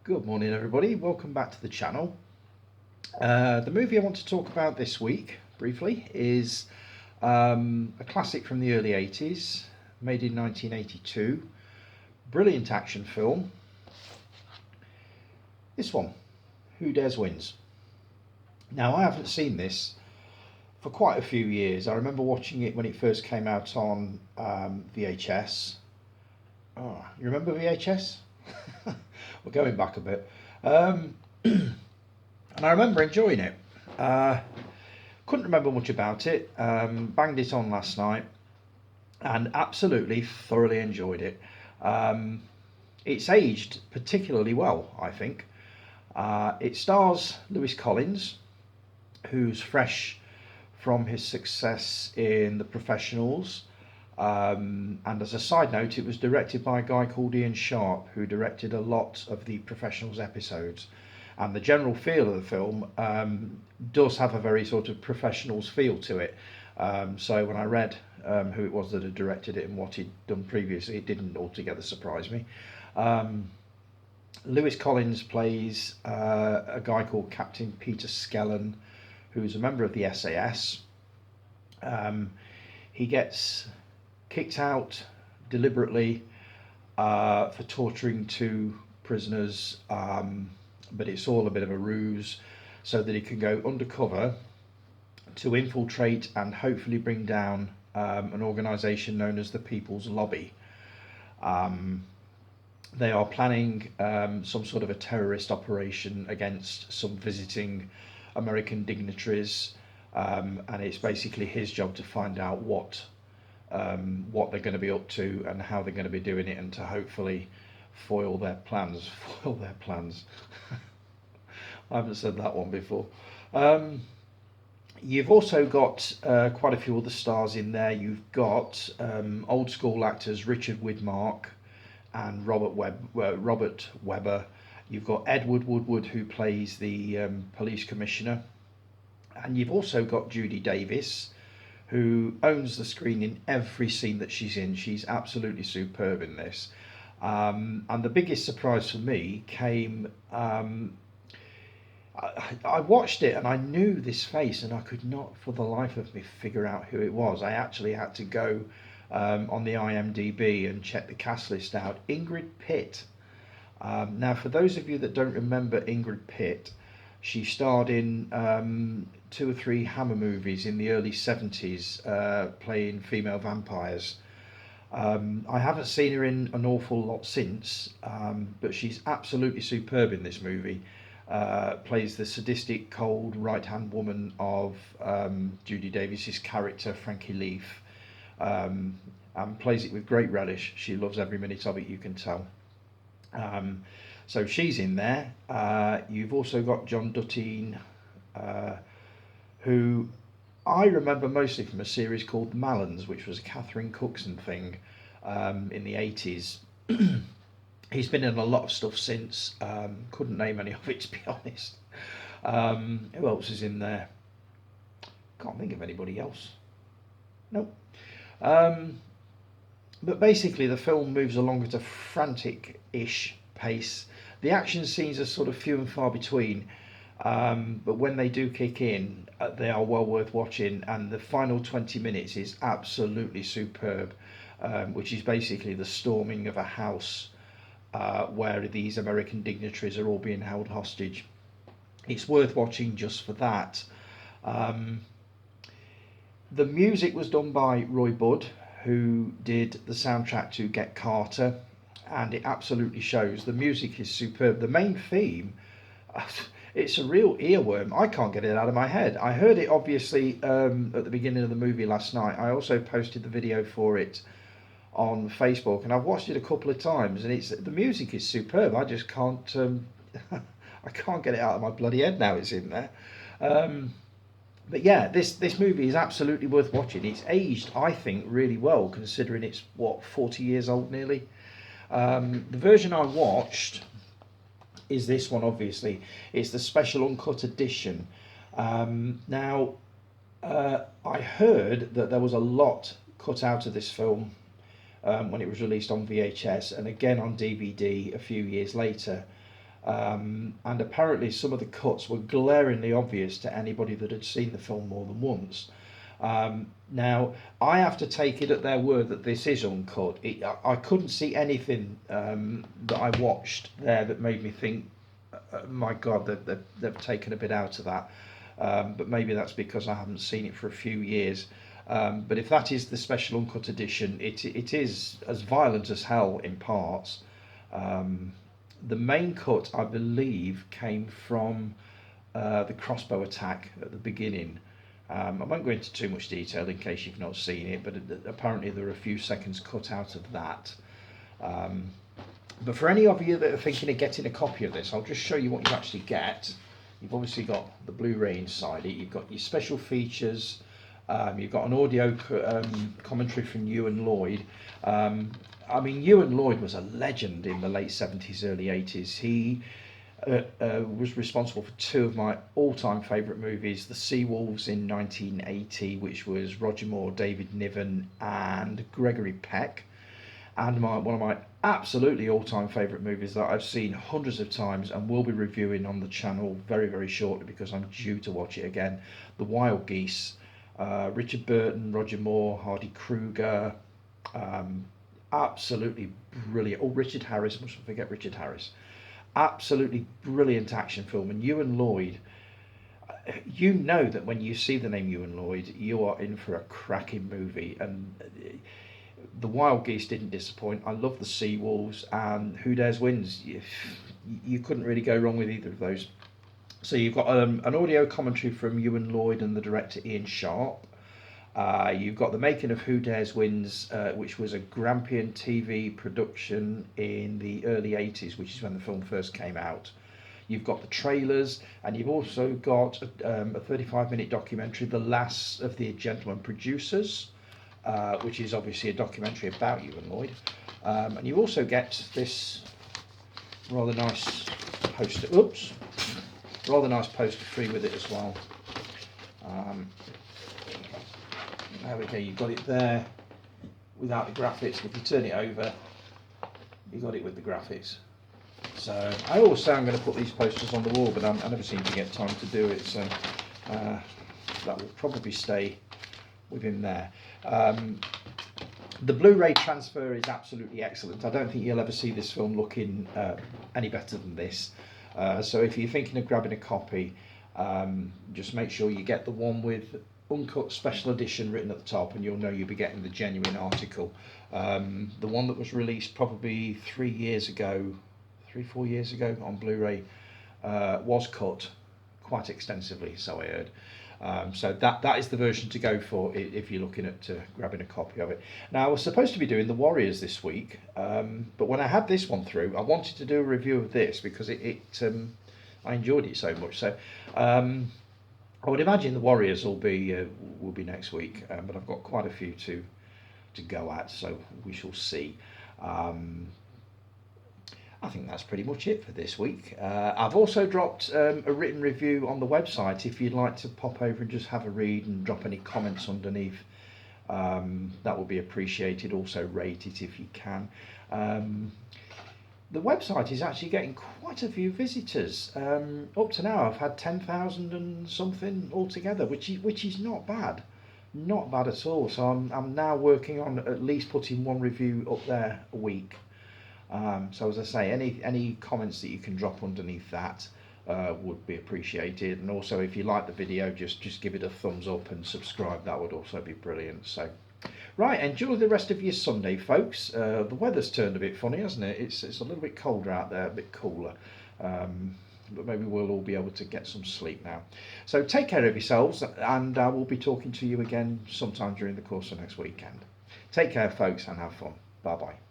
Good morning, everybody. Welcome back to the channel. The movie I want to talk about this week, briefly, is a classic from the early 80s, made in 1982. Brilliant action film. This one, Who Dares Wins. Now, I haven't seen this for quite a few years. I remember watching it when it first came out on VHS. Oh, you remember VHS? We're going back a bit. Um, and I remember enjoying it. Uh, couldn't remember much about it. Banged it on last night and absolutely thoroughly enjoyed it. Um, it's aged particularly well, I think. It stars Lewis Collins, who's fresh from his success in The Professionals. And as a side note, it was directed by a guy called Ian Sharp, who directed a lot of the Professionals episodes. And the general feel of the film does have a very sort of Professionals feel to it. So when I read who it was that had directed it and what he'd done previously, it didn't altogether surprise me. Um, Lewis Collins plays a guy called Captain Peter Skellen, who's a member of the SAS. He gets kicked out deliberately for torturing two prisoners, but it's all a bit of a ruse so that he can go undercover to infiltrate and hopefully bring down an organisation known as the People's Lobby. Um, they are planning some sort of a terrorist operation against some visiting American dignitaries, and it's basically his job to find out what they're going to be up to and how they're going to be doing it, and to hopefully foil their plans. Foil their plans. I haven't said that one before. Um, you've also got quite a few other stars in there. You've got old school actors Richard Widmark and Robert Webber. You've got Edward Woodward, who plays the police commissioner, and you've also got Judy Davis, who owns the screen in every scene that she's in. She's absolutely superb in this. And the biggest surprise for me came. I watched it and I knew this face, and I could not for the life of me figure out who it was. I actually had to go on the IMDb and check the cast list out. Ingrid Pitt. Now, for those of you that don't remember Ingrid Pitt, she starred in two or three Hammer movies in the early 70s, playing female vampires. I haven't seen her in an awful lot since, but she's absolutely superb in this movie. Plays the sadistic, cold right-hand woman of Judy Davis's character, Frankie Leaf, and plays it with great relish. She loves every minute of it, you can tell. Um, so she's in there. You've also got John Duttine, uh, who I remember mostly from a series called The Mallons, which was a Catherine Cookson thing in the 80s. He's been in a lot of stuff since. Couldn't name any of it, to be honest. Who else is in there? Can't think of anybody else. Nope. Um, but basically, the film moves along at a frantic-ish pace. The action scenes are sort of few and far between, but when they do kick in, they are well worth watching. And the final 20 minutes is absolutely superb, which is basically the storming of a house where these American dignitaries are all being held hostage. It's worth watching just for that. Um, the music was done by Roy Budd, who did the soundtrack to Get Carter, and it absolutely shows. The music is superb. The main theme, it's a real earworm. I can't get it out of my head. I heard it obviously at the beginning of the movie last night. I also posted the video for it on Facebook, and I've watched it a couple of times, and the music is superb. I just can't I can't get it out of my bloody head now. It's in there. Um, but yeah, this movie is absolutely worth watching. It's aged, I think, really well, considering it's 40 years old nearly. The version I watched is this one. Obviously, it's the special uncut edition. Now, I heard that there was a lot cut out of this film when it was released on VHS and again on DVD a few years later. And apparently some of the cuts were glaringly obvious to anybody that had seen the film more than once. Now, I have to take it at their word that this is uncut. I couldn't see anything that I watched there that made me think, my God, they've taken a bit out of that. But maybe that's because I haven't seen it for a few years. But if that is the special uncut edition, it is as violent as hell in parts. The main cut, I believe, came from the crossbow attack at the beginning. I won't go into too much detail in case you've not seen it, but apparently there are a few seconds cut out of that. But for any of you that are thinking of getting a copy of this, I'll just show you what you actually get. You've obviously got the Blu-ray inside it, you've got your special features, you've got an audio commentary from Ewan Lloyd. I mean, Ewan Lloyd was a legend in the late 70s, early 80s. He was responsible for two of my all-time favourite movies, The Seawolves in 1980, which was Roger Moore, David Niven and Gregory Peck, and one of my absolutely all-time favourite movies that I've seen hundreds of times and will be reviewing on the channel very, very shortly because I'm due to watch it again, The Wild Geese. Richard Burton, Roger Moore, Hardy Kruger, absolutely brilliant. Oh, Richard Harris, mustn't forget Richard Harris. Absolutely brilliant action film. And Ewan Lloyd, you know that when you see the name Ewan Lloyd, you are in for a cracking movie. And The Wild Geese didn't disappoint. I love The Seawolves, and Who Dares Wins. You couldn't really go wrong with either of those. So you've got an audio commentary from Ewan Lloyd and the director Ian Sharp. You've got the making of Who Dares Wins, which was a Grampian TV production in the early 80s, which is when the film first came out. You've got the trailers, and you've also got a 35-minute documentary, The Last of the Gentlemen Producers, which is obviously a documentary about Ewan Lloyd. And you also get this rather nice poster. Oops. Rather nice poster free with it as well. There we go, you've got it there without the graphics. If you turn it over, you got it with the graphics. So I always say I'm going to put these posters on the wall, but I never seem to get time to do it, so that will probably stay within there. The Blu-ray transfer is absolutely excellent. I don't think you'll ever see this film looking any better than this. So if you're thinking of grabbing a copy, just make sure you get the one with uncut special edition written at the top, and you'll know you'll be getting the genuine article. The one that was released probably 4 years ago on Blu-ray was cut quite extensively, so I heard. So that is the version to go for if you're looking at grabbing a copy of it. Now, I was supposed to be doing The Warriors this week, but when I had this one through, I wanted to do a review of this because I enjoyed it so much. So I would imagine The Warriors will be next week, but I've got quite a few to go at, so we shall see. I think that's pretty much it for this week. I've also dropped a written review on the website if you'd like to pop over and just have a read and drop any comments underneath. That would be appreciated. Also rate it if you can. The website is actually getting quite a few visitors. Up to now I've had 10,000 and something altogether, which is not bad. Not bad at all. So I'm now working on at least putting one review up there a week. So as I say, any comments that you can drop underneath that would be appreciated. And also if you like the video, just give it a thumbs up and subscribe. That would also be brilliant. So right, enjoy the rest of your Sunday, folks. The weather's turned a bit funny, hasn't it? It's a little bit colder out there, a bit cooler. But maybe we'll all be able to get some sleep now. So take care of yourselves, and I will be talking to you again sometime during the course of next weekend. Take care, folks, and have fun. Bye-bye.